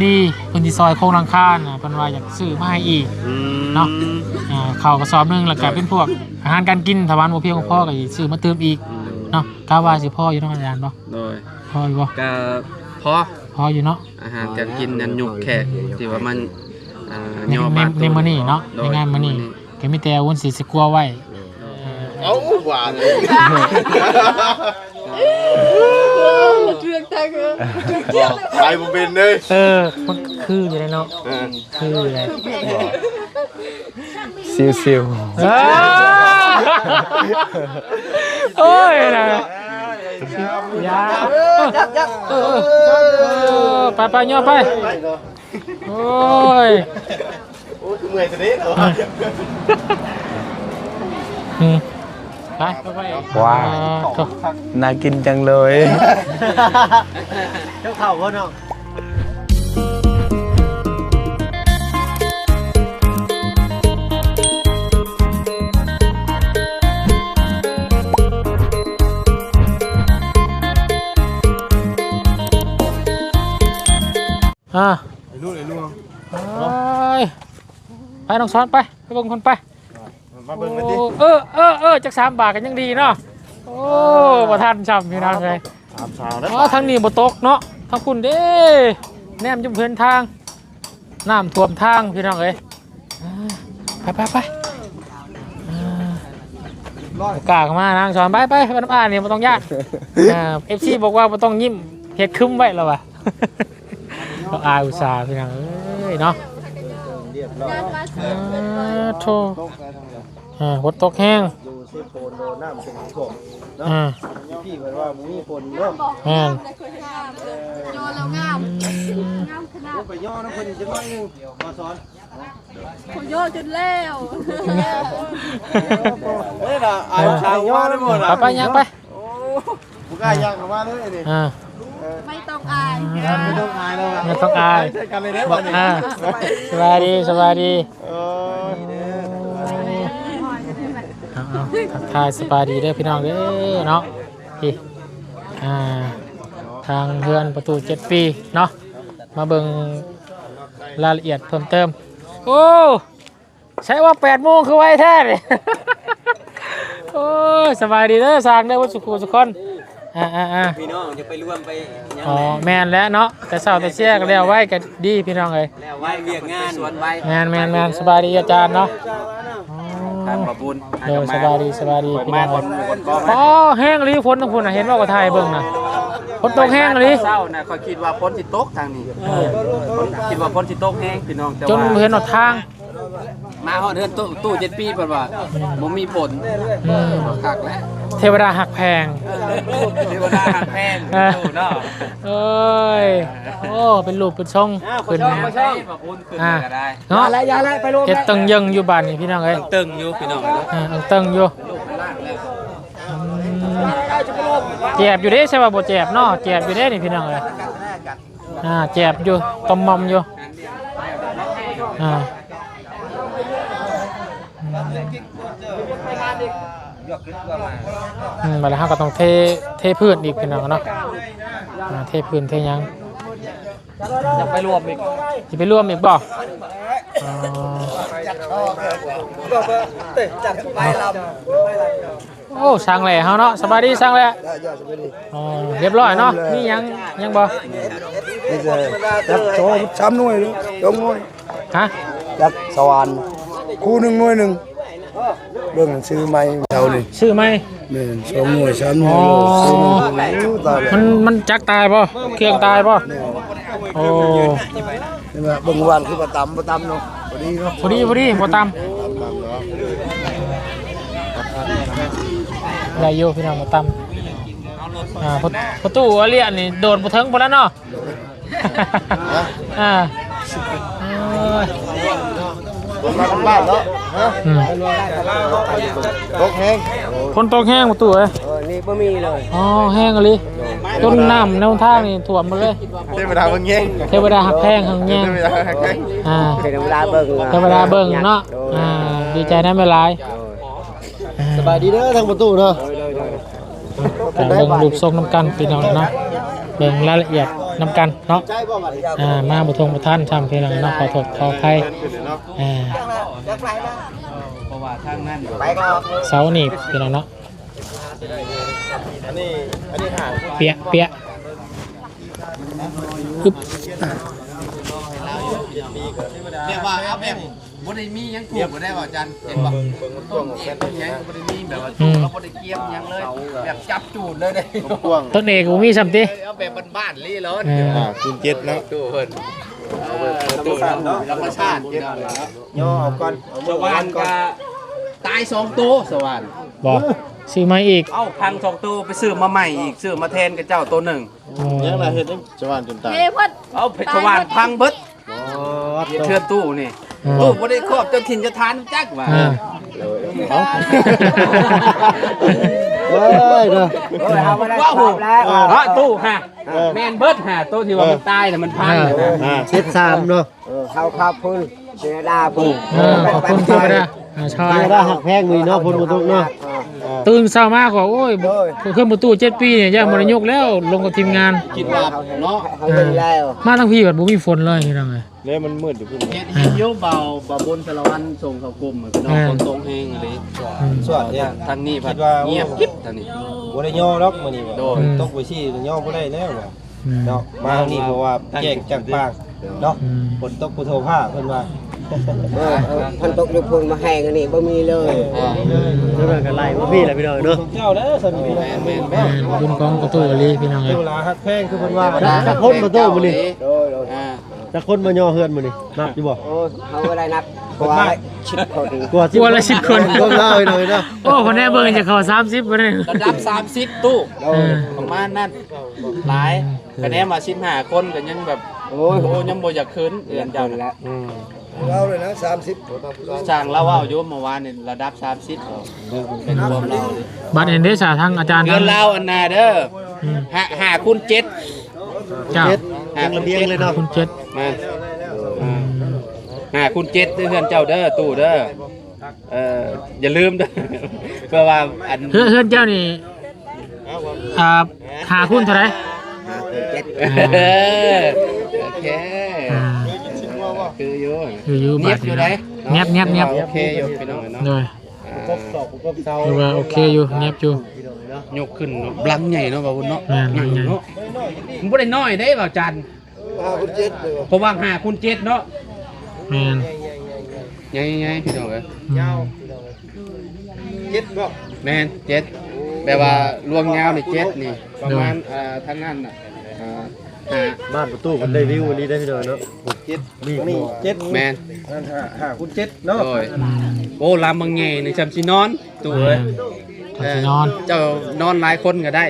ดีเพิ่นสิซอยโครงหลังคาน่ะเพิ่นว่าอยากซื้อมาให้อีกเนาะข้าวกระสอบนึงแล้วก็เป็นพวกอาหารการกินถ้าวันบ่เพียงพอก็สิซื้อมาเติมอีกเนาะกะว่าสิพออยู่เนาะอาจารย์บ่โดยพออยู่บ่ก็พออยู่เนาะอาหารการกินนั่นยุกแขกที่ว่ามันย่อบ้านในมื้อนี้เนาะในงานมื้อนี้ก็มีแต่วนสิกลัวไว้เอาหวานเลยเรื่องตาคือไปบ่เป็นเลย มันคืออยู่เลยเนาะคือเลยซิวโอ้ยนะยาไปย่อไปโอ้ยเมื่อยจะได้เหรอไปว้าน่ากินจังเลยเจ้าข่าวก็เนาะไอ้ลูกไปน้องซ้อนไปเบิ่งคนไปมาเบิ่งกันดิจัก3 บาทกันยังดีเนาะโอ้บ่ทันจำพี่น้องเลยทางนี้บ่ตกเนาะทางคุณเด้แนมจุ่มเพิ่นทางน้ำท่วมทางพี่น้องเอ้ยไปกล้าเข้ามานางสอนไปน้ำอ่านนี่บ่ต้องยากFC บอกว่าบ่ต้องยิ้มเฮ็ดคึมไว้แล้วว่ะก็อายอุตส่าห์พี่น้องเอ้ยเนาะโธ่ฝนตกแห้งดูซิโพนโดน้ำเป็นท่วมเนาะพี่เหมือนว่ามีฝนเนาะย่อแล้วงามขนาดไปย่อน้ำคนจะน้อยนึงมาสอนคนย่อจนแล้วเฮ้ยนะอายชายย่อได้หมดไปยังไปผู้กล้าย่างเข้ามาเลยนี่ไม่ต้องอายไม่ต้องอายแล้วไม่ต้องอายกันเลยนะสบายดีทักทายสบายดีเด้อพี่น้องเด้อเนาะพี่ทางเฮือนประตู7 ปีเนาะมาเบิ่งรายละเอียดเพิ่มเติมโอ้ใช้ว่า8 โมงคือไวแท้เลยโอ้สบายดีเด้อสร้างได้วัดสุขุสุขคนพี่น้องจะไปร่วมไปแมนแล้วเนาะแต่เช้าแต่เชี่ยก็แล้วไว้ก็ดีพี่น้องเลยแล้วไว้เรียกงานสวนไว้แมนสบายดีอาจารย์เนาะทางประบุญเดี๋ยวสบายดีพี่น้องแห้งรีฝนทั้งคุณเห็นว่าก็ไทยเบิ่งนะฝนตกแห้งรีเศร้านะเขาคิดว่าฝนสิตกทางนี้คิดว่าฝนสิตกแห้งพี่น้องจนเห็นหนทางมาฮอดเฮือนตู้7 ปีเพิ่นว่าบ่มีฝนคักแล้วเทวดาหักแพงเทวดาหักแพงตู้เนาะเอ้ยโอ้เป็นรูปเป็นช่องขึ้นนะประบุญขึ้นก็ได้เนาะยาละไปลงเฮ็ดตึงยังอยู่บ้านนี่พี่น้องเอ้ยตึงอยู่พี่น้องตึงอยู่เจ็บอยู่เด้ใช่ป่ะบ่เจ็บเนาะเจ็บอยู่เด้นี่พี่น้องเอ้ยเจ็บอยู่ตมมอมอยู่มาแล้วก็ต้องเทพื้นอีกพี่น้องเนาะเทพื้นเทยังจะไปรวมอีกบ่โอ้ช่างแหล่เฮาเนาะสบายดีช่างแหล่เรียบร้อยเนาะนี่ยังบ่จับโซ่3 หน่วยเลย2 หน่วยจับสวรรค์คู่1 หน่วย 1เบิ่งซื้อไม้เท่านี่ซื้อไม้แม่น2 หน่วย 3 หน่วยมันจักตายบ่เครื่องตายบ่โอ้นี่ว่าเบิ่งวันคือบ่ตำเนาะพอดีเนาะพอดีบ่ตำได้อยู่พี่น้องบ่ตำประตูอเลียนนี่โดนบ่ถึงบ่แล้วเนาะมาบ้านเนาะตกแห้งคนตกแห้งประตูเอ้ยนี่บ่มีเลยแห้งเลยต้นน้ำแนวทางนี่ท่วมหมดเลยเทวดาเบิ่งแห้งเทวดาหักแพงหักแห้งเทวดาเบิ่งเนาะดีใจนะไม่ร้ายสบายดีเด้อทางประตูเนาะเบิ่งรูปทรงน้ำกันพี่น้องเนาะเบิ่งรายละเอียด นำกันเนาะมาบ่ทงบ่ทันซ้ำพี่น้องเนาะขอโทษขออภัยเพราะว่าทางนั้น เสาหนีบพี่น้องเนาะเปียอึ๊บ เนี่ยว่าเอาแบบบ่ได้มีหยังถูกบ่ได้ว่าอาจารย์เห็นบ่ต้นเก็บหยังบ่ได้มีแบบว่าถูกแล้วบ่ได้เกี่ยมหยังเลยแบบจับจูดเลยเด้ ต้นเอกบ่มีซ้ำติ เอาแบบบ้านๆลี่เลย คุณเจ็ดเนาะ ตู้เพิ่นตู้ธรรมชาติเนาะ ย่อเอาก่อน สวรรค์ก็ตาย2ตัวสวรรค์ บ่ซื้อมาอีก เอ้าพัง2ตัวไปซื้อมาใหม่อีกซื้อมาแทนกับเจ้าตัวหนึ่ง ยังล่ะเฮ็ดจังชาวบ้านจนตาย เฮ้ยพ่น เอาเพชรสวรรค์พังเบิดเทือนตู้นี่ตู้บ่ได้ครอบเจ้าถิ่นเจ้าทานจักว่า เฮ้ยเด้อ ว้าวเพราะตู้ฮะแมนเบิดฮะตู้ที่ว่ามันตายน่ะมันพังน่ะ 73เนาะเขาขับพุ่นเสียดาพุ่น ขอบคุณที่มาได้ชอย ได้หักแพงมีเนาะพุ่นบ่ตุกเนาะ ตื่นเช้ามากว่าโอ้ยเครื่องประตู7ปีเนี่ยย่างบ่ได้ยกแล้วลงกับทีมงาน คิดว่าเนาะ มาทั้งพี่แบบบ่มีฝนเลยพี่น้องเอ้ย แล้วมันมืดอยู่พุ่น เฮ็ดโยเบาบนสารวันส่งเข้ากลุ่มพี่น้องคนตรงเฮงอะไร สวัสดี ทางนี้พัดเงียบกิ๊บทางนี้ บ่ได้ย่อดอกมื้อนี้ โดย ตกไปซี่ย่อบ่ได้แล้วว่ะเนาะมานี่เพราะว่าแจ้งจังปางเนาะฝนตกผู้โทผ้าเพิ่นว่า พันตกอยู่พุ่นมาแห้งอันนี้บ่มีเลยแล้วก็ไล่บ่พี่ล่ะพี่น้องเนาะ เจ้าเด้อสนิท แม่น บุญกองประตูกะลีพี่น้องเอ้ย เวลาฮักแพงคือเพิ่นว่า ถ้าคนมาโตมื้อนี้ อ่า ถ้าคนมาย่อเฮือนมื้อนี้นับอยู่บ่ โอ้เขาบ่ได้นับกว่าชิดเขาดี กว่า กลัวละ10คน ต้องเล่าให้หน่อยเนาะ โอ้คนแน่เบิ่งจะเข้า30บ่ได้ ระดับ30ตู้ประมาณนั้นหลายคะแนนมา15คนก็ยังแบบโอ้ยังบ่อยากคืนเดือนเจ้าแล้ว เราเลยนะ30 ช่างเล่าว่าอยู่เมื่อวานนี่ระดับ30เป็นรวมเรา บัดเห็นได้สาทางอาจารย์ เงินเราอันน่ะเด้อ5คูณ7 เจ้า 5คูณ7เลยเนาะ คุณเจ็ด มา5คูณ7เด้อเฮือนเจ้าเด้อตู้เด้ออย่าลืมเด้อเพื่อว่าอัน เฮือนเจ้านี่หาคุณเท่าไหร่ โอเคคืออยู่ อยู่ เงียบอยู่ไหน เงียบ โอเคอยู่พี่น้องเนาะ เลยคือว่าโอเคอยู่เงียบอยู่ ยกขึ้นบลังใหญ่เนาะบ่าวบุญเนาะ ใหญ่ เนาะมันบ่ได้น้อยเด้บ่าวจันเพราะว่า5คูณ7เนาะ แม่น ใหญ่ๆพี่น้องเอ้ย 7บ่ แม่น7แปลว่ารวมยาวนี่7นี่ประมาณทางนั้นน่ะบ้านประตูมันได้วิวอันนี้ได้พี่น้องเนาะ นี่7 แม่น 5คูณ7เนาะ โอ้ยโอ้ลำบางใหญ่นี่จำสินอนตู้เอ้ย จะสินอน เจ้านอนหลายคนก็ได้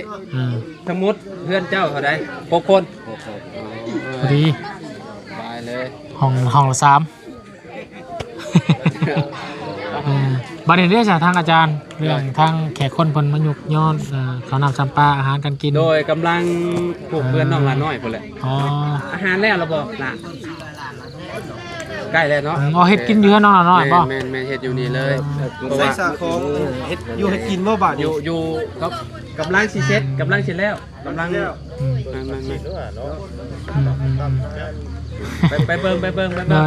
ทั้งหมดเพื่อนเจ้าเท่าใด6คน พอดี บายเลย ห้องละ3บัดนี้ได้จากทางอาจารย์เรื่องทางแขกคนเพิ่นมายุกย้อนเขาวนำสัมปาอาหารการกิน โดยกำลังปลูกเพื่อนน้องหลานน้อยพุ่นแหละ อ๋อ อาหารแล้วเราบอกล่ะใกล้แล้วเนาะ อ๋อเฮ็ดกินอยู่น้องน้อยบ่ แม่นเฮ็ดอยู่นี่เลยเพราะ ใส่ ว่า สาของเฮ็ดอยู่เฮ็ดกินบ่บาด อยู่ก็กำลังสิเซ็ตกำลังสิแล้วกำลังแม่ไปเบิ่ง เด้อ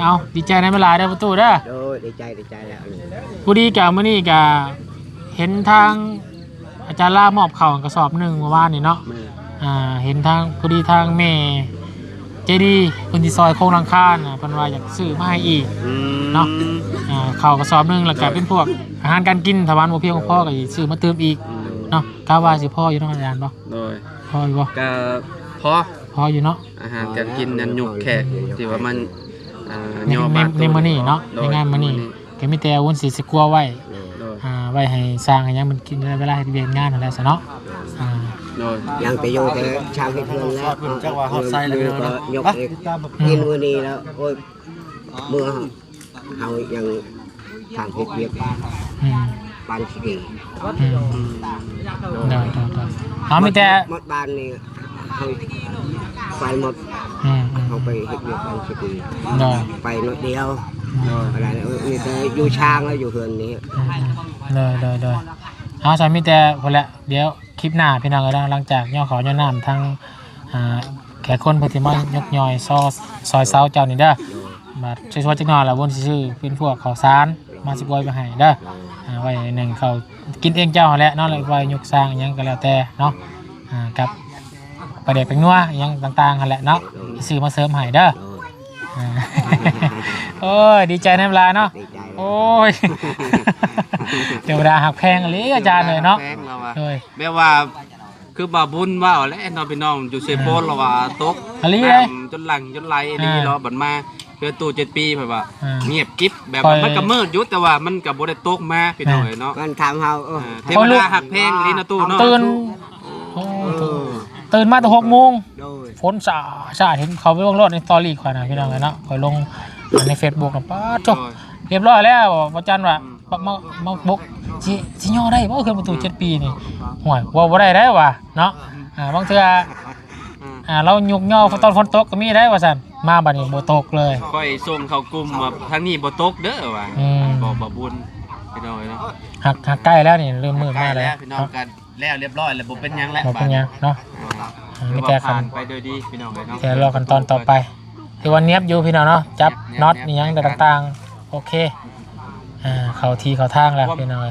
เอาดีใจในเวลาได้ประตูเด้อ โดยดีใจแล้ว ผู้ดีกะมื้อนี้กะเห็นทางอาจารย์ล่ามอบข้าวกระสอบหนึงเมื่อวานนี่เนาะเห็นทางผู้ดีทางแม่เจดีเพิ่นสิซอยโครงหลังคาน่ะเพิ่นว่าอยากซื้อมาให้อีกเนาะข้าวกระสอบหนึงแล้วก็เป็นพวกอาหารการกินถ้าวันบ่เพียงพอก็สิซื้อมาเติมอีกเนาะกะว่าสิพออยู่เนาะอาจารย์บ่ โดย พออยู่บ่ ก็พอ อยู่เนาะ อาหารการกินนั้นยุกแขกที่ว่ามันย่อ ใน บาด มื้อนี้เนาะในงานมื้อนี้ก็มีแต่วุ้นสิสกัวไว้ไว้ให้สร้างให้ยังมันกินเวลาเฮ็ดเวียนงานนั่นแหละซะเนาะโดย ยังไปอยู่แต่ชาวที่เพิ่นแล้วจังว่าฮอดไซแล้วก็ยกกินมื้อนี้แล้วโอ้ยมื้อเฮายังทางเฮ็ดเวียกปานสิดี ได้เอามีแต่ หมดบ้านนี่เฮาไปหมดเฮาไปเฮ็ดเวียกปานสิดี ได้ ไปหน่อยเดียวอะไรนี่แต่อยู่ช้างแล้วอยู่เฮือนนี้ ได้เอาใช่มีแต่พอละเดี๋ยวคลิปหน้าพี่น้องก็ได้หลังจากย่อขอย่อน้ำทาง แขกคนเพิ่นสิมายกย่อยซอยเซาเจ้านี่เด้อมาช่วยๆจักหน่อยแล้ววนสิซื้อเป็นพวกข้าวสารมาสิบ่อยไปให้เด้อไว้หนึ่งเขากินเองเจ้าแหละเนาะแล้วไว้ยกสร้างอิหยังก็แล้วแต่เนาะกับประเด็กเป็นนัวอิหยังต่างๆหั่นแหละเนาะซื้อมาเสริมให้เด้อโอ้ยดีใจในเวลาเนาะโอ้ยเดี๋ยวเวลาหักแพงเลยอาจารย์เลยเนาะเลย แม่ว่าคือบาบุญว่าแล้วน้องพี่น้องอยู่เซโปนเราว่าตกจนหลังจนไหลดีเราบัดมาเพื่อตู้7 ปีแบบว่าเงียบกิ๊บแบบมันก็มืดยุดแต่ว่ามันก็บ่ได้ตกมาพี่น้องเนาะมันถามเฮาเทวดาหักแพงลีนะตู้เนาะตื่นมาแต่6 โมงฝนสาเห็นเขาไปลงรถในสตอรี่ข่อยนะพี่น้องเลยเนาะข่อยลงใน Facebook นะป้าจบเรียบร้อยแล้วอาจารย์ว่ามาบุกสิย่อได้บ่ขึ้นประตู7 ปีนี่ห่วยว่าบ่ได้ได้ว่ะเนาะบางเทื่อเรายุกย่อตอนฝนตกก็มีได้ว่าซั่นมาบัดนี้บ่ตกเลยค่อยส่งเข้ากลุ่มว่าทางนี้บ่ตกเด้อว่ะบอกบ่บุญพี่น้องเนาะหักใกล้แล้วนี่เริ่มมืดมาแล้วพี่น้องกันแล้วเรียบร้อยแล้วบ่เป็นหยังแล้วบ่เป็นหยังเนาะมีแต่ผ่านไปโดยดีพี่น้องเลยเนาะแต่รอกันตอนต่อไปที่วันเนียบอยู่พี่น้องเนาะจับน็อตนี่ยังต่างๆโอเคเข้าทีเข้าทางแล้วพี่น้อง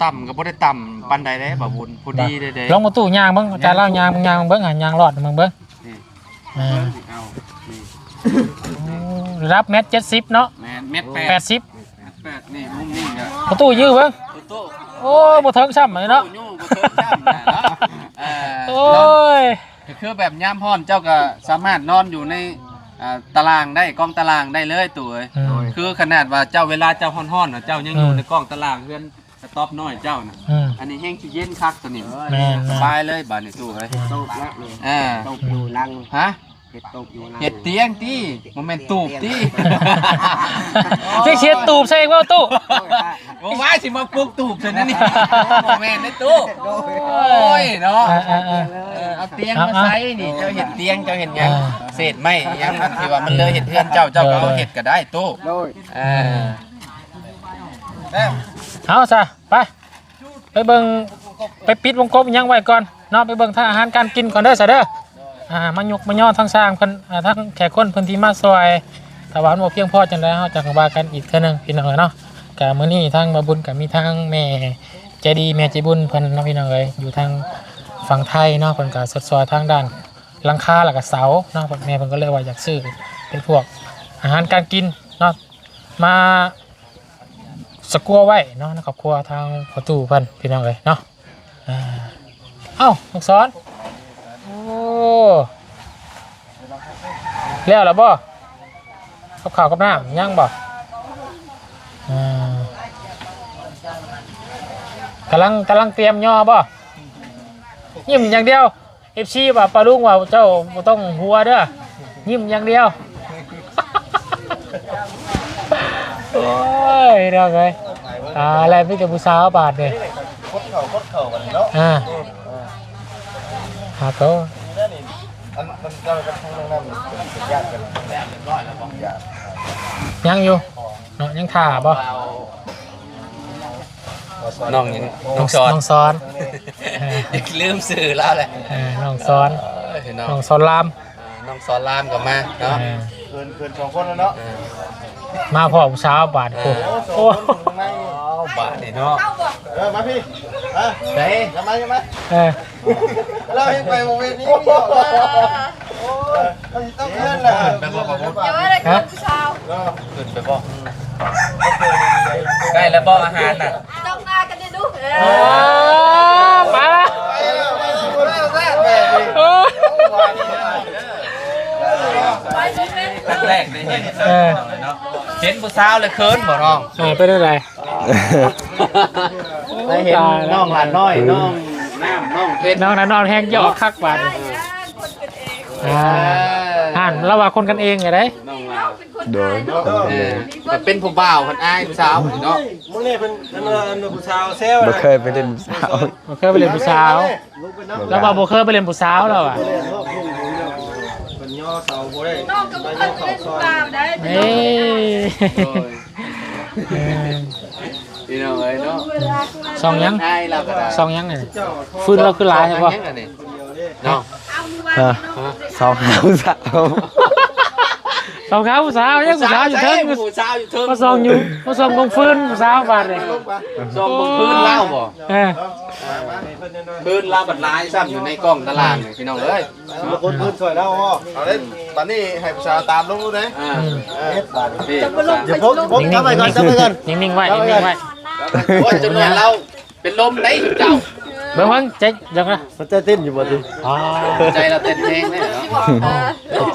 ต่ำก็บ่ได้ต่ำปานใดเด้บ่บุญพอดีเด้ลงประตูยางเบิ่งอาจารย์เล่ายางเบิ่งยางรอดมึงเบิ่งรับเม็ด70เนาะเม็ด80นี่มุมนี้ก็ประตูยื้อเบิ่งโอ้บ่ถึงซ้ำเลยเนาะโอ้ยคือแบบย่ำฮ้อนเจ้าก็สามารถนอนอยู่ในตารางได้กองตารางได้เลยตัวคือขนาดว่าเจ้าเวลาเจ้าฮ้อนๆเจ้ายังอยู่ในกองตารางเพื่อนสต็อปน้อยเจ้าน่ะอันนี้แห้งขี้เย็นคักตัวนี้สบายเลยบาดนี้ตู้เอ้ยตกแล้วเลยตกอยู่นั่งเห็ดตกอยู่นั่งเห็ดเตียงตี้โมเมนต์ตูบตี้จะเช็ดตูบใช่ว่าตู้โอ้ยสิมาปลุกตูบใช่นั่นนี่โมเมนต์ในตู้โอ้ยเนาะเอาเตียงมาใส่นี่เจ้าเห็ดเตียงเจ้าเห็ดยังเศษไม้ยังที่ว่ามันเลยเห็ดเพื่อนเจ้าก็เอาเห็ดก็ได้ตู้เอาซะไปเบิ่งไปปิดวงกบยังไว้ก่อนเนาะไปเบิ่งทางอาหารการกินก่อนเด้อซะเด้อมายุกมาย่อทั้งสร้างเพิ่นทั้งแขกคนเพิ่นที่มาซอยถ้าว่าบ่เพียงพอจังได๋เฮาจังว่ากันอีกเทื่อนึงพี่น้องเนาะก็มื้อนี้ทางมาบุญก็มีทางแม่ใจดีแม่ใจบุญเพิ่นเนาะพี่น้องเอ้ยอยู่ทางฝั่งไทยเนาะเพิ่นก็สดซอยทางด้านหลังคาแล้วก็เสาเนาะแม่เพิ่นก็เลยว่าอยากซื้อเป็นพวกอาหารการกินเนาะมาสกัวไว้เนาะในครอบครัวทางประตูเพิ่นพี่น้องเอ้ยเนาะเอ้าลูกศรโอ้แล้วล่ะบ่กับข้าวกับน้ำยังบ่กำลังเตรียมย่อบ่ยิ้มอย่างเดียว FC ว่าปลาลุงว่าเจ้าบ่ต้องหัวเด้อยิ้มอย่างเดียวโอ้ยเด้อเอ้ยอะไรพี่กับผู้สาวบาดนี่คดเข่ากันเนาะหาโตมันเจ้ากับทางนั้นเป็นญาติกันเรียบร้อยแล้วบ่ยังอยู่เนาะยังถ่าบ่น้องซ้อนลืมสื่อแล้วแหละน้องซ้อนรามน้องซ้อนรามก็มาเนาะเกิน2 คนแล้วเนาะมาพ่อผู้สาวบาดโอ้บาดนี่เนาะมาพี่เฮ้ยมาเราเห็นไปโมเมนต์นี้ต้องเพื่อนแหละอย่าว่าอะไรกับผู้สาวขึ้นไปบ่ได้แล้วบ่อาหารน่ะต้องหน้ากันดิดูมาแรกได้เห็นเนาะเห็นผู้สาวเลยเคินบ่น้องไปได้ไรได้เห็นน้องหลานน้อยน้องน้ำน้องเพชรน้องนั้นนอนแห้งหยอกคักบาดเราว่าคนกันเองไงได้โดยเป็นผู้บ่าวคนอ้ายผู้สาวเนาะมึงนี่เป็นผู้สาวเซลบ่เคยไปเล่นผู้สาวบ่เคยไปเล่นผู้สาวแล้วว่าบ่เคยไปเล่นผู้สาวแล้วอ่ะเป็นย่อเสาบ่ได้น้องก็บ่เคยไปเล่นผู้สาวได้พี่น้องเอ้ยเนาะซองยังไงฟื้นเราคือลายใช่ป่ะเนาะเอามือว สองหาสาว สองขาวผู้สาวยังผู้สาวอยู่เทิง ผู้สาวอยู่เทิง มาส่องอยู่มาส่องกองฟืนผู้สาวบาดเลย ส่งบนพื้นเล่าบ่ เออ พื้นเล่าบัดลายซ้ำอยู่ในกล้องตารางนี่พี่น้องเอ้ย คนพื้นสวยแล้วอ๋อเอาเล่นตอนนี้ให้ผู้ชายตามลงดูนะ พี่ อย่าพกทำไปก่อนทำไปก่อน นิ่งๆไว้นิ่งๆไว้ โอ้ยจนว่าเราเป็นลมได้เจ้า เบิ่งเบิ่งเจ๊ยังนะ มันจะเต้นอยู่บ่ดิ อ๋อ ใจเราเต้นเพลงได้เหรอ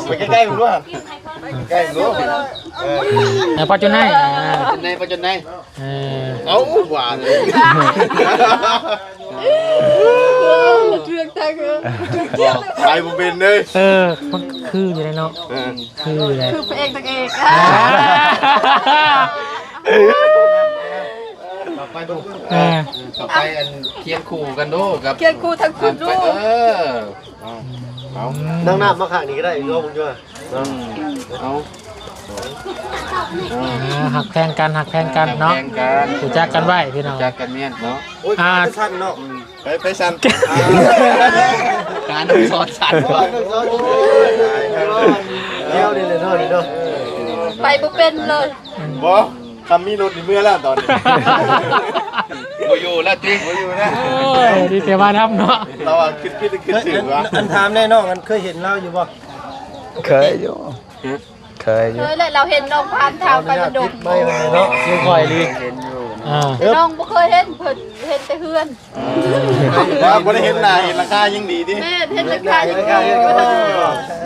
ไปใกล้ๆผมด้วยใกล้ผมด้วย เออพอจนให้ จนในไปจนใน เออ เอาหวานเลย เรื่องทางเออ ไปบุเป็นเลย เออมันคืออยู่ในเนาะคือเลย คือพระเอกนางเอก ไปดู เออ ต่อไปอันเคียงคู่กันดูกับ เกียร์คู่ทั้งคุณดู นั่งหน้ามาข้างนี้ก็ได้รวมมึงด้วย เอา หักแพงกันหักแพงกันเนาะ แข่งกัน รู้จักกันไว้พี่น้อง จากกันเมียนเนาะ โอ้ยสั้นเนาะไปสั้น การสอนสัตว์ เดี๋ยวนี่เลยเนาะนี่เนาะ ไปบ่เป็นเลย บ่คำมีรถในเมื่อแล้วตอนนี้ บ่อยู่แล้วจริงบ่อยู่นะ โอ้ยดีเสียมาทำเนาะ เราอะคิดถึงว่า อันถามแน่นอนกันเคยเห็นเราอยู่บ่ เคยอยู่เคยอยู่ เลยแหละเราเห็นน้องผ่านทางไปกระดก ไม่เนาะเสียงคอยดี อ่า แต่น้องบ่เคยเห็นเพิ่นเห็นแต่เฮือน ว่าบ่ได้เห็นหน้าเห็นราคายิ่งดีดิ แม่เห็นราคาอยู่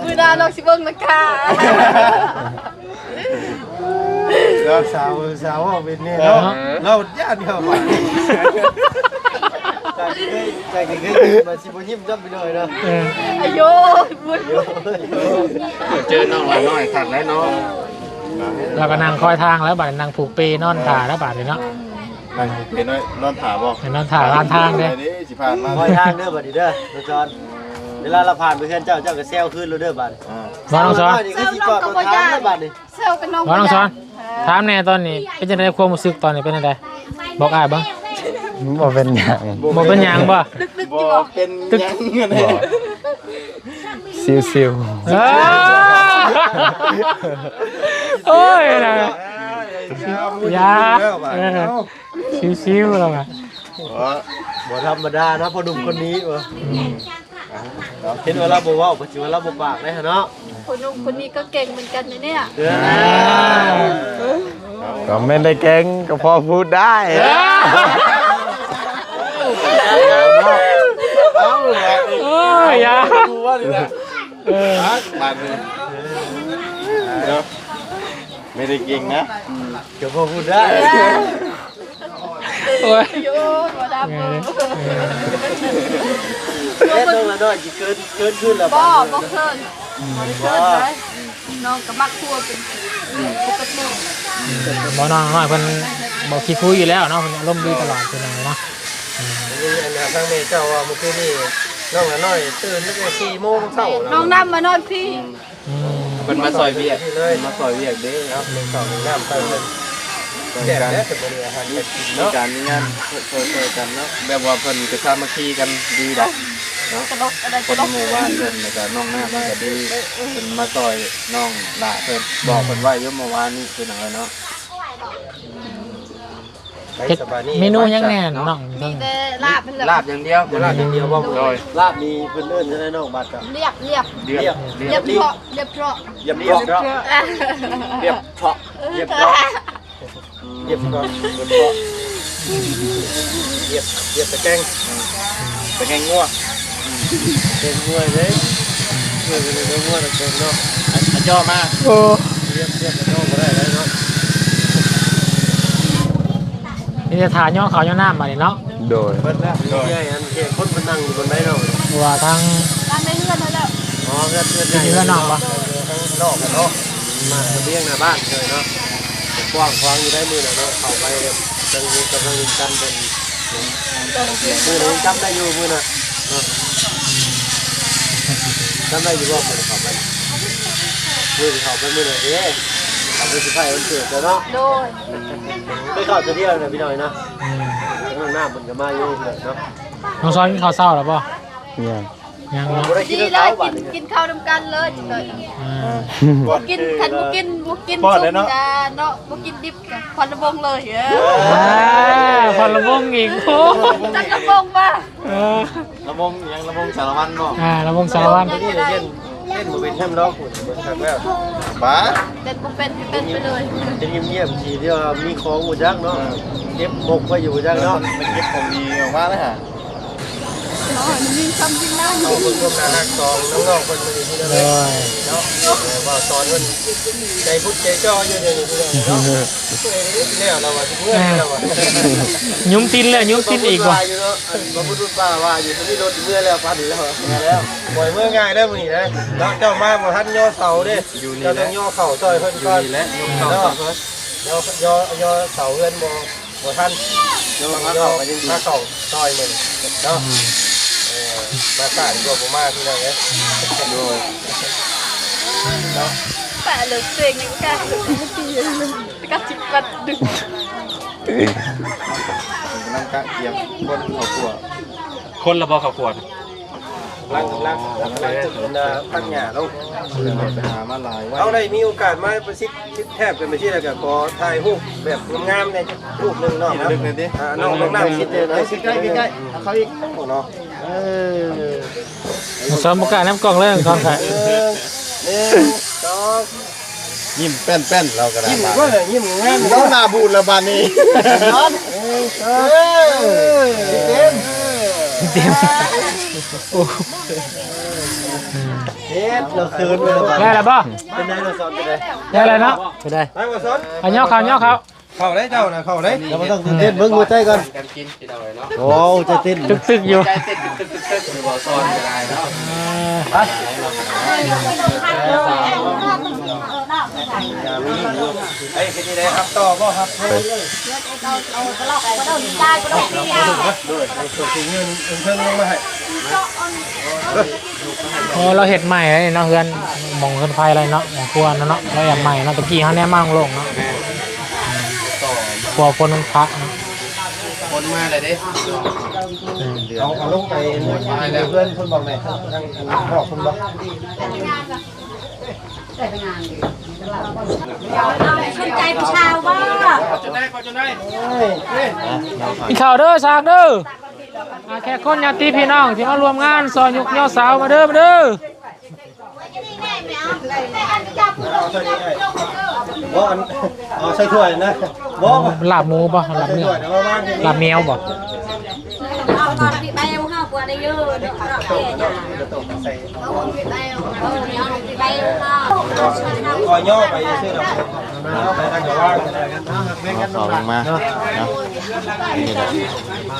มือหน้าน้องสิเบิ่งราคา แล้ว สาวว่าเป็นนี่เนาะเราญาติเดียวกันใจเคยมาสิบ่ยิ้มจับไปเลยเนาะ เออ อายุบุญ เจอน้องละน้อยขัดแล้วน้อง เราก็นั่งคอยทางแล้วบาดนี้นั่งผูกเปนอนถ่าแล้วบาดนี้เนาะ เห็นนอนถามบ่ เห็นนอนถ่าร้านทางเด้ นี่สิผ่านมา คอยทางเด้อบัดนี้เด้อน้องจอนเวลาเราผ่านไปเพื่อนเจ้าก็แซวขึ้นเราเด้อบัด ว่าน้องสอน นี่ก็สิจอดรถทางเด้อบัดนี่ เซลกับน้อง ว่าน้องสอนถามแน่ตอนนี้เป็นจังไดความรู้สึกตอนนี้เป็นจังไดบอกอ้ายบ่ บ่เป็นหยัง บ่เป็นหยังบ่ บ่เป็นยังไง ซิว เออโอ้ยนะยาชิวๆแล้วอ่ะ บ่ธรรมดานะพ่อหนุ่มคนนี้เห็นว่าเราบ่เว้าปัจจุบันเราบ่ปากได้เนาะ คนนู้นคนนี้ก็เก่งเหมือนกันนะเนี่ย ๆก็ไม่ได้เก่งก็พอพูดได้ โอ้ยยา ดูว่านี่แหละบาดเลยไม่ได้เก่งนะ ก็พอพูดได้ โอ้ย โยบ่ดำ เล่นลงแล้วเนาะสิเกินขึ้นแล้ว บ่บ่เคินบ่ได้เคินเลยน้องก็มักทั่วเป็นปกติ บ่น้องน้อยเพิ่นบ่ขี้คุยอยู่แล้วเนาะเพิ่นอารมณ์ดีตลอดเพิ่นเนาะ ทางเมเจ้าว่าเมื่อคืนนี้น้องน้อยตื่นตั้งแต่4 โมงเช้า น้องนำมานอนพี่ เป็นมาซอยเวียก เลย มาซอยเวียกเด้ ครับ1 2น้ำไปเลยแก่แล้วเป็นมื้ออาหารกิน มี เนาะ การมีงานช่วยกันเนาะแบบว่าเพิ่นก็สามัคคีกันดีดอก กระดกอะไร ค กระ น ดก หมู่บ้านเพิ่นแล้วก็น้องหน้าเพิ่นก็ดีเพิ่นมาซอยน้องหลาเพิ่นบอกเพิ่นไว้อยู่เมื่อวานนี้คือหนังเนาะ ไป เฮ็ด สบายนี่ เมนูยังแน่น้อง มีแต่ลาบเป็น ลาบอย่างเดียว ลาบอย่างเดียวบ่ โดย ลาบมีเพิ่นเอิ้นจะได้น้องบัดกับ เรียบ เรียบ เรียบเพราะเรียบเพราะ เรียบร้อยเรียบเพาะเรียบร้อยเรียบร้อยเรียบร้อยเรียบตะแกง เป็นไงงัว เป็นมวยเลยมวยเป็นมวยตะแกงเนาะ อันย่อมา โอ้ เรียบตะแกงบ่ได้แล้วเนาะ นี่จะถ่ายย่อเขาย่อน้ำมานี่เนาะ โดย เบิดแล้วใหญ่อันแก่คนมันนั่งอยู่บนไม้เนาะ ว่าทาง ร้านในเรือนนั่นแหละ อ๋อเพื่อน ที่เรือนน้องปะ ทั้งนอกเนาะมาเลี้ยงหน้าบ้านเลยเนาะกว้างขวางอยู่ได้มือน่ะเนาะเข้าไปจังมีกำลังกันเป็นมือนึงจำได้อยู่มือน่ะเนาะจำได้อยู่บ่คนเข้าไปมือเข้าไปมือน่ะเด้เข้าไปสิไปวันเกิดเนาะ โดย ไปเข้าจะเดียวนะพี่น้อยนะข้างหน้ามันก็มาอยู่เนาะ น้องซ้อนกินข้าวเศร้าแล้วป่ะ เนี่ย ก ยังเนาะ ดีเลยกินข้าวนำกันเลยจังเลยบ่กินคันบ่กินสุกจ้าเนาะบ่กินดิบกันควันระบงเลยพอระบงอีกโอ้ จักระบงป่ะ ระบงยังระบงสารวัตรบ่ ระบงสารวัตร นี่เล่นบ่เป็นแฮมดอกคุณเบิ่งคักแล้วบ้า เต้นบ่เป็นไปเลย จะเงียบๆทีเดียวมีของอูจักเนาะเก็บหมกไว้อยู่จักเนาะมันเก็บของดีออกมาแล้วฮะ มีคำกินน้ำ เอาเพิ่นร่วมนักสอนน้องๆเพิ่นมาอยู่ที่นั่นเลยเนาะว่าสอนเพิ่นใจพุทธใจจ่ออยู่เดี๋ยวนี้เนาะแล้วเราว่าสิเมื่อยแล้วว่า ยุ้มตินเลยยุ้มตินอีกว่ะ บ่พูดป้าว่าอยู่ที่รถเมื่อยแล้วป้าดีแล้วแล้วปล่อยเมื่อง่ายได้มื้อนี้นะเจ้ามาบ่ทันย่อเสาเด้เจ้าต้องย่อเข่าซอยเพิ่นก่อนแล้วย่อเสาเงินบ่ทันย่อมาเข่าซอยมึงเนาะมาสานก็บ่มาพี่น้องเอ้ยโดยเนาะ แปะเลยเสียงยังกล้าดึกไม่ตีเลยกล้าจิบปัดดึก กำลังกะเกียมคนเขาขัว คนละบ่ข้าวขวด ลังพักหญ้าลงไปหามาหลายเอาได้มีโอกาสมาประชิดแทบกันไปที่แล้วก็ขอถ่ายรูปแบบงามๆในรูปนึงเนาะนึกเลยดิน้องนั่งชิดเลยนะชิดใกล้ๆเขาอีกเนาะซ้อมประกาศน้ำกล่องเลยซ้อมใคร ยิ้มแป้นๆเราก็ได้ยิ้มก็เลยยิ้มงามเราหน้าบูดละบานี้เต็มเฮ็ดเราคืนไปแล้ว ได้แล้วป่ะ เป็นไงเราสอนไปได้ ได้แล้วเนาะ ได้มาสอน เอาเนาะเขาเข้าได้เจ้านะเข้าได้เราต้องตื่นเต้นเบิ่งหัวใจก่อนโอ้จะเต้น ตึกอยู่ ใจเต้นตึกบ่ซ้อนก็ได้เนาะ ไอ้เป็นยังไงครับต่อบ่ครับเราเห็ดใหม่เลยเนาะเฮือนมองเฮือนไฟอะไรเนาะของครัวเนาะเราอยากใหม่เนาะตะกี้เขาแน่มั่งลงเนาะครัวคนมันพัก คนมาเลยดิ เอาลงไปเพื่อนคนบอกไหนทางพ่อคนบอก สนใจผู้ชายว่า จนได้ พี่ข่าวเด้อสากเด้อแค่คนญาติพี่น้องที่มารวมงานซอยยุกย่อสาวมาเด้อบ่เอาใส่ถ้วยนะบ่ ลาบหมูป่ะลาบเนื้อลาบแมวป่ะ เอาตอนพี่แบวห้ากว่าได้เยอะเดี๋ยวเราแก่ยาเอาพี่แบวเอาพี่แบวห้า คอยย่อไปซื้อดอกไปทางว่าง เอาลงมาเนาะนี่แหละ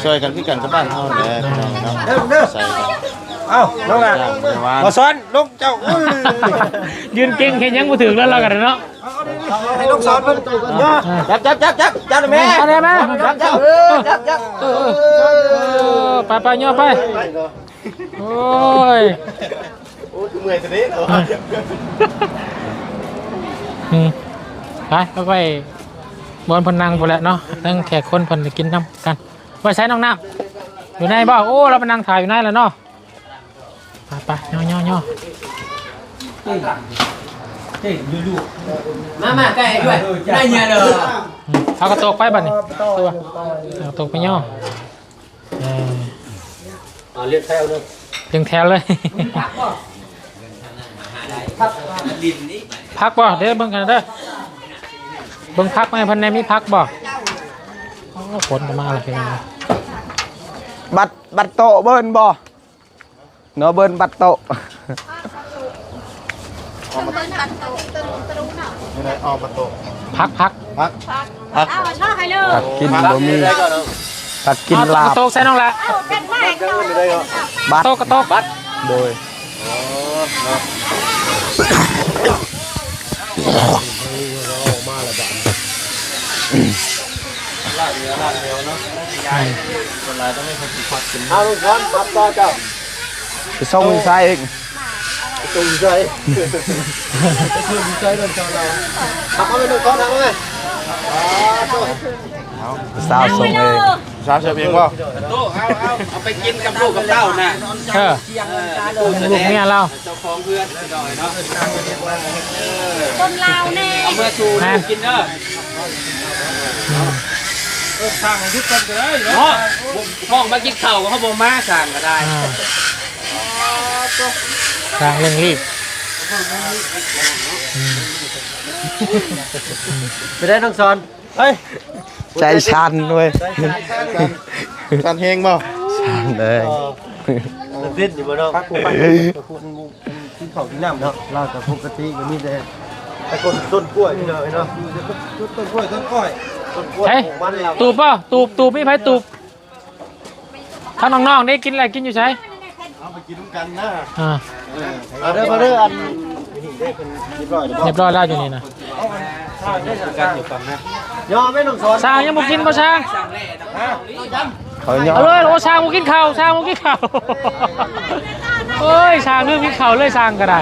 ช่วยกันพี่กันกับบ้านเฮาแหละเนาะใส่กัน เอ้าน้องล่ะมาซ้อนลูกเจ้า ยืนเก่งแค่ยังบ่ถึงแล้วเรากันเนาะ ให้ลูกซ้อนเพิ่นย่อจับแม่ เอาได้ไหม จับไปย่อไปโอ้ย โอ้ยเมื่อยตัวนี้เหรอ ไปบนพนังไปแล้วเนาะนั่งแขกคนเพิ่นจะกินน้ำกันไปใช้น้องน้ำอยู่ในบ่โอ้เราไปนั่งถ่ายอยู่ในแล้วเนาะไปย่อมาใกล้ด้วยได้เยอะเลย เอากระตกไปบัดนี้ตัวเอากระตกไปย่อ เรียกแถวนึง เรียงแถวเลยพักบ่เดี๋ยวเบิ่งกันเด้อเบิ่งพักไหมพันในมีพักบ่ฝนจะมาแล้วพี่น้อง บัตรโตเบิ้นบ่เนาะเบิ้นบัตรโต พัก ชอบใครเลย ผักกินบ่มีผักกินลาบ กระโตกใส่น้องละ กันแม่ก็ บัตร กระโตกบัด โดย เอาลูกซ้อนครับต่อเจ้า ไปส่งใส่เอง ตรงใจตรงใจโดนเจ้าเราทำเอาไปลูกซ้อนทำเอาไง เอา สาวส่งเอง สาวเสิร์ฟเองบ่ โตเอาไปกินกับลูกกับเต้าน่ะ ลูกเมียเรา เจ้าของเพื่อนหน่อยเนาะ คนลาวแน่ เอาเมื่อชูกินเด้อห้องมากินข้าวก็เขาบ่มาสั่งก็ได้ ทางเร่งรีบ ไปได้น้องซอนเฮ้ย ใจชันด้วย สันเฮงบ่ ชันเลย เล่นอยู่บ่เนาะพักกูไปคุณกินข้าวกินน้ำเนาะเราแต่ปกติก็มีแต่ต้นกล้วยนี่เลยเนาะต้นกล้วยต้นกล้วย ใช่ตูบป่ะตูบไม่ไผ่ตูบถ้าน้องๆได้กินอะไรกินอยู่ใช่ เอาไปกินกันนะ มาเด้ออัน เรียบร้อยแล้วอยู่นี่นะ กันอยู่ฝั่งนะ ยอมไม่ต้องสอน ช้างยังบุกินป่ะช้าง เขาย่อ เอาเลยโอ้ช้างบุกินข้าวช้างบุกินข้าวเฮ้ยช้างลืมกินข้าวเลยช้างก็ได้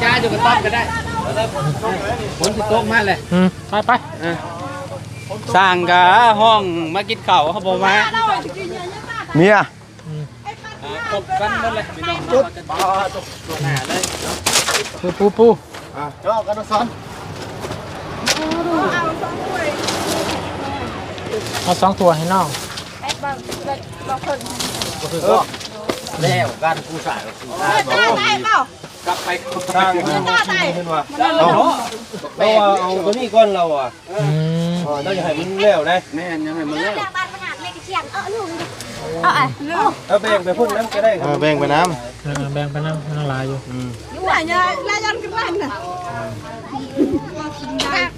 จ้าอยู่กับต้อมก็ได้ฝนสิตกมาเลย ไป สร้างกะห้องมากินข้าวเขาบ่มา เมีย ครบกันหมดเลยพี่น้องจุดตัวหน้าเลย ปู ยอมกันต้องสอน เอา2ตัวให้น้อง บางคน แล้วการกูสายกูได้ ได้เปล่าก ลับไป ทางขึ้นว่าเอาตัวนี้ก้อนเราอ่ะต้องอย่าให้มันแล้วได้ แม่ยังไงมันเลิก จากบ้านปัญหาเล็กเชียงลูกเอาลูก เอาแบ่งไปพุ่นน้ำก็ได้ครับ แบ่งไปน้ แบ่งไปน้ำลายอยู่ อยู่ไหนเนี่ยลายันกันบ้านน่ะ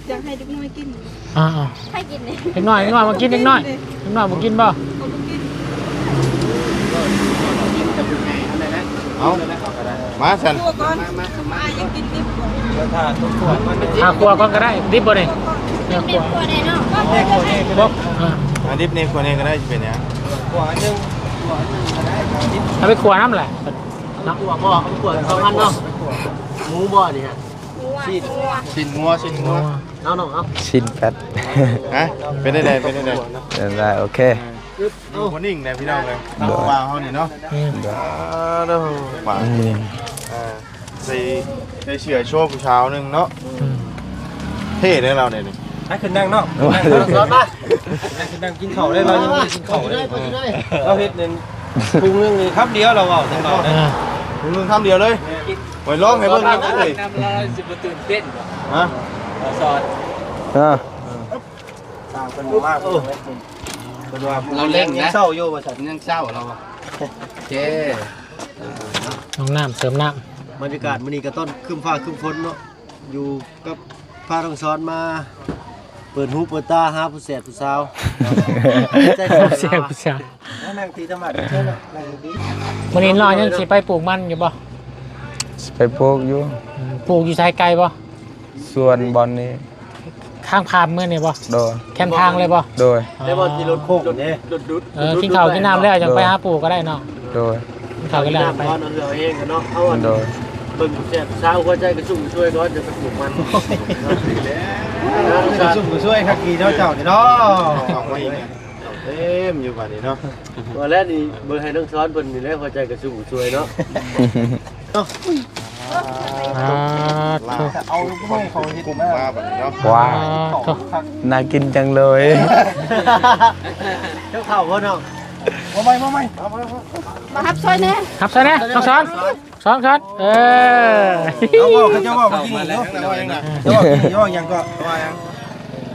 อยากให้เด็กน้อยกินให้กินเนี่ย เล็กน้อยมากินเล็กน้อยมากินป่ะ ำเอามาสัน หาครัวก่อนก็ได้ดิบบ่เนี่ย เป็นเด็กตัวไหนเนาะ บอก อันดิบนี่คนเองก็ได้จะเป็นยัง เอาไปครัวน้ำแหละเนาะ ตัวพ่อเขาปวด2,000เนาะหมูบ่นี่ฮะ ชิ้นงัว เอาน้องเอา ชินแปด ฮะเป็นได้ ได้โอเค คนนิ่งเนี่ยพี่น้องเลยว้าวเขาเนี่ยเนาะว้าวใส่เชือโชว์ผู้ชาวนึงเนาะเท่เลยเราเนี่ย ให้ขึ้นนั่งเนาะสอนมาขึ้นนั่งกินข้าวได้เรายังกินข้าวได้เราเฮ็ดนึงปรุงนึงครับเดียวเราเอาจังเราได้ มึงทำเดียวเลยไว้ร้องให้เบิ่งกันเลย น้ำลายสิบตื่นเต้น ฮะ สอน ต่างกันมากเราเล่นนะเศร้าอยู่ว่าซั่น ยังเศร้าเราโอเค น้องน้ำเสริมน้ บรรยากาศมื้อนี้ก็ต้นครึ้มฟ้าครึ้มฝนเนาะอยู่กับพาต้องสอนมาเปิดหูเปิดตาหาผู้แสบผู้สาว ำเสียผู้ชาย นั่งตีธรรมะเชิญน่ะนั่งดี วันนี้น้อยยังสิไปปลูกมันอยู่ป่ะ ไปปลูกอยู่ ปลูกอยู่ชายไกลป่ะ ส่วนบอลนี้ ข้างพามเมื่อนี่ป่ะ โดย แคมทางเลยป่ะ โดย ได้บ่ที่รถโค้งนี่ กินข้าวกินน้ำแล้วยังไปหาปลูกก็ได้เนาะ โดย กินข้าวกินน้ำ ไป ไป เอาเรือเองกันเนาะเอาอัน โดย เบิ่งผู้แสบผู้สาวหัวใจกระชุ่มช่วยร้อนจะไปปลูกมันกระชุ่มช่วยคักกี่เจ้าเจ้านี่เนาะ ออกมาอีกเต็มอยู่บัดนี้เนาะ วันแรกนี่เบอร์ให้น้องซ้อนเพิ่นนี่แหละหัวใจกระชุ่มช่วยเนาะ เอาไม่เขาเฮ็ด กลุ่มมาบัดนี้เนาะ ว้าวน่ากินจังเลย เจ้าข้าวบ่เนาะ มาฮับซอยแน่ ครับใช่ไหมต้องช้อนช้อนเอาบ่เขาจะว่าเมื่อกี้นี่เนาะจะว่ายังก็ว่ายัง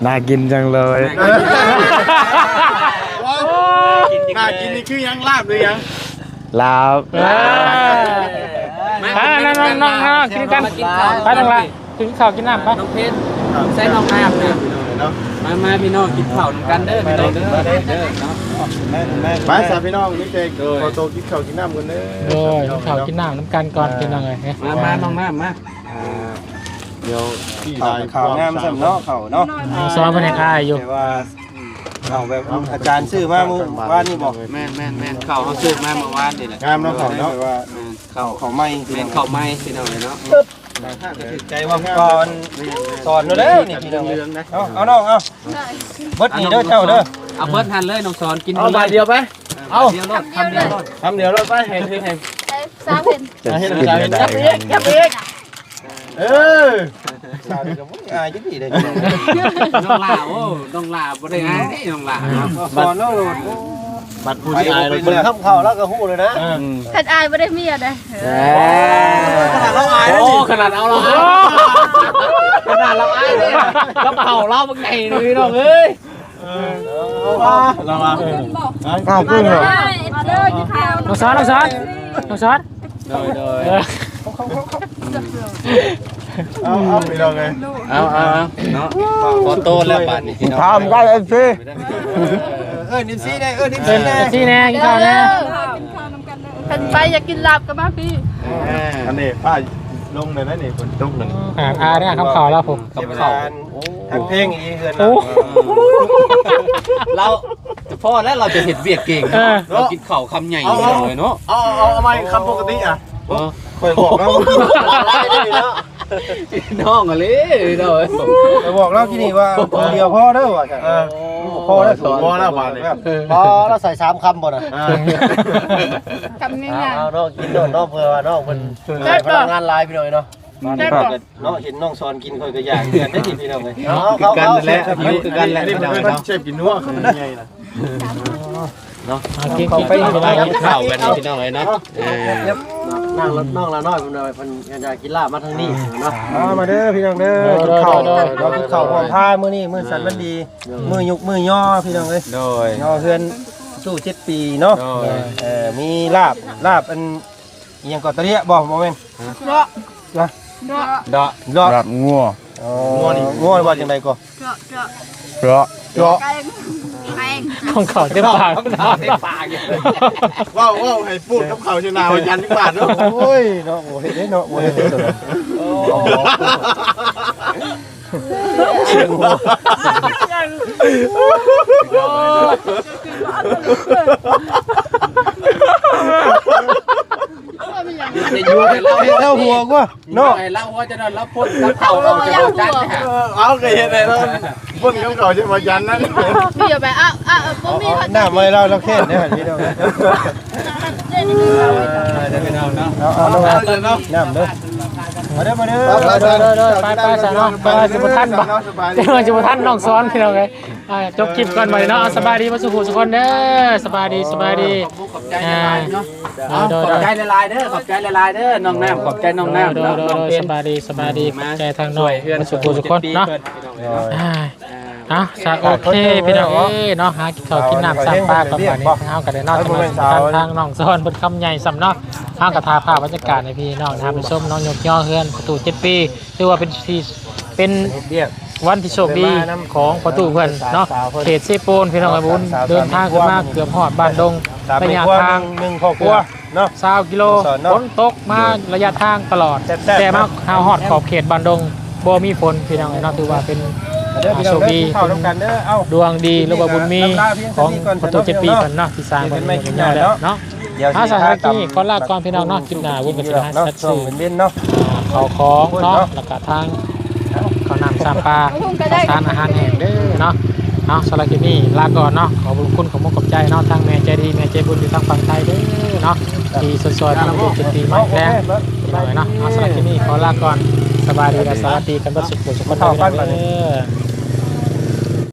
น่ากินจังเลย น่ากินนี่คือยังลาบหรือยัง ลาบ น้องกินกันไปทางละกินข้าวกินน้ำไป น้องเพชรใส่น้องอาบเนี่ยมาพี่น้องกินข้าวกันเด้อพี่น้องเด้อเนาะ มาสามพี่น้องนี่เจ๊ขอโตกินข้าวกินน้ำกันเด้อ โอ้ยข้าวกินน้ำน้ำกันก่อนกินอะไร มาน้องน้ำมา เดี๋ยวพี่ ข้าวงามซ้ํเนาะข้าวเนาะ ซ้อมภายในค่ายอยู่ แต่ว่าเอาแบบอาจารย์ซื้อมามื้อวานนี่บอก แม่นข้าวเขาซื้อมาเมื่อวานนี่แหละ งามเนาะข้าวเนาะ ว่าข้าวใหม่ แม่นข้าวไหม้พี่น้องเนาะ ใจว่าก่อนสอนแล้วนี่พี่น้องเอาน้องเอาเบิดนี่เด้อเจ้าเด้อ เอาเบิดทันเลยน้องสอนกิน เอาใบเดียวไปเอา เดียวรถทำเดียวรถ ทำเดียวรถไปเห็นเห็น ไอ้สาวเห็น เห็นเห็นยับอีกเออสาวก็บ่อายจังซี่เด้ น้องลาโอ้น้องลาบ่ได้งานนี่น้องลา สอนแล้วบัดผู้ที่อายเลยเบิ่งคำเข้าแล้วก็ฮู้เลยนะ คันอายบ่ได้เมียได้ ขนาดเราอายแล้ว โอ้ นี่ ขนาดเอาเราขนาดเราอายเลยเราเห่าเราบางไงนี่น้องเอ้ย เรามา อ้าวพึ่งเหรอ มาเด้อกินข้าว น้องสอนโดย เอาไปเราเลย เอาเนาะขอโตแล้วบาดนี้ ถามได้เอฟซี นิมซี่ได้นิมซี่ได้ ที่แน่กินข้าวแน่ คันไปอยากกินลาบก็มาพี่ อันนี้ป้าลงเลยนะนี่ฝนตกหนึ่ง อาเนี่ยคำข่าวแล้วผม กับเขาทางเพลงอีกเฮือน โอ้ เราพ่อแล้วเราจะเห็นเวียดเก่งเรากินข้าวคำใหญ่เลยเนาะ เอามาคำปกติอ่ะคอยบอกแล้ว น้องอะไรเนาะ ไปบอกเราที่นี่ว่าเดียวพ่อเด้อว่าพ่อได้สอน พอแล้วบาทเลย พอเราใส่3คำบ่น่ะ ทำง่าย เอาน้องกินโดนน้องเพื่อว่าน้องมันพนักงานลายไปหน่อยเนาะเนาะเห็นน้องสอนกินค่อยก็อยากเดือนได้กินพี่น้องเลยเอากันแหละหิวคือกันแหละ นี่ พี่น้อง เป็น เนาะ เชฟกินนัวเขาเป็นไงล่ะ กิน ไปกินข้าวกันพี่น้องเลยเนาะ นั่งรถน้องละน้อยเพิ่นเพิ่นอยากกินลาบมาทางนี้เนาะมาเด้อพี่น้องเด้อกินข้าวเรากินข้าวพร้อมผ้ามื้อนี้มื้อสันวันดีมื้อยุกมื้อย่อพี่น้องเอ้ย โดย ย่อเฮือนสู้7ปีเนาะมีลาบอันอีหยังก็ตะเรียบ่แม่น ๆเนาะเนาะ ดอก ลาบ รับงัว งัวว่าจังไดก็ เนาะ เพราะ แพง ของข่าวเต็มปาก ว้าวให้พูดกับเขาชนะวันยันที่บาทเนาะ โอ้ยเนาะโอ้เฮ็ดเด้เนาะโอ้เฮ็ดเด้ตัวจะอยู่ให้เรา เฮ็ดแล้วหัวกว่า เนาะ เนาะ ให้เราว่าจะนอนรับพ้นรับเข่าเราจะโดนจันทร์ เอาเคยเห็นเลยแล้วพูดกับเขาชนะวันยันนั่น พี่เอาไปบ่มี หน้าไม่เราเฮ็ดเด้อพี่น้อง จะเป็นเอาเนาะ เอาน้ำเด้อมาเด้อ ไปสาวน้องไปสุภทันบ่เจ้าสุภทันน้องซ้อนพี่น้องเลยจบคลิปก่อนไปเนาะสบายดีมาสุขุสุคนเด้อสบายดี ขอบใจละลายเนาะขอบใจละลายเด้อขอบใจละลายเด้อน้องน้ำขอบใจน้องน้ำเนาะสบายดีขอบใจทางหน่อยมาสุขุสุคนเนาะโอเคพี่น้องเนาะหากินข้าวกินน้ำซ้ำปลาประมาณนี้เฮาก็ได้นอนทางน้องซ้อนเพิ่นคำใหญ่ซ้ำเนาะเฮาก็ทาภาพบรรยากาศให้พี่น้องนะครับไปชมน้องยกย่อเฮือนประตู7ปีถือว่าเป็นวันที่โชคดีของประตูเพื่อนเนาะเขตเซโปนพี่น้องไอ้บุญเดินทางขึ้นมาเกือบฮอดบ้านดงระยะทาง1ครอบครัวเนาะ 20 กิโลฝนตกมาระยะทางตลอดแต่มาหาฮอดขอบเขตบ้านดงบ่มีฝนพี่น้องเนาะถือว่าเป็นโชคดีดวงดีหรือว่าบุญมีของประตู7ปีเพิ่นเนาะที่สร้างเป็นยอดแล้วเนาะถ้าสถานที่ขอลาก่อนพี่น้องเนาะกินหน้าวุ้นกับสิหาชัดซื่อเขาของเนาะแล้วก็ทางเขานำสามปลาทานอาหารแห้งเด้อเนาะสำหรับคลิปนี้ลาก่อนเนาะขอบคุณขอบมุกขอบใจเนาะทางแม่ใจดีแม่ใจบุญอยู่ทางฝั่งไทยเด้อเนาะที่สวยๆทางประตู7ปีมาแรงพี่น้องเนาะสำหรับคลิปนี้ขอลาก่อนสบายดีและสวัสดีกันทุกสุขสุขคนเด้อ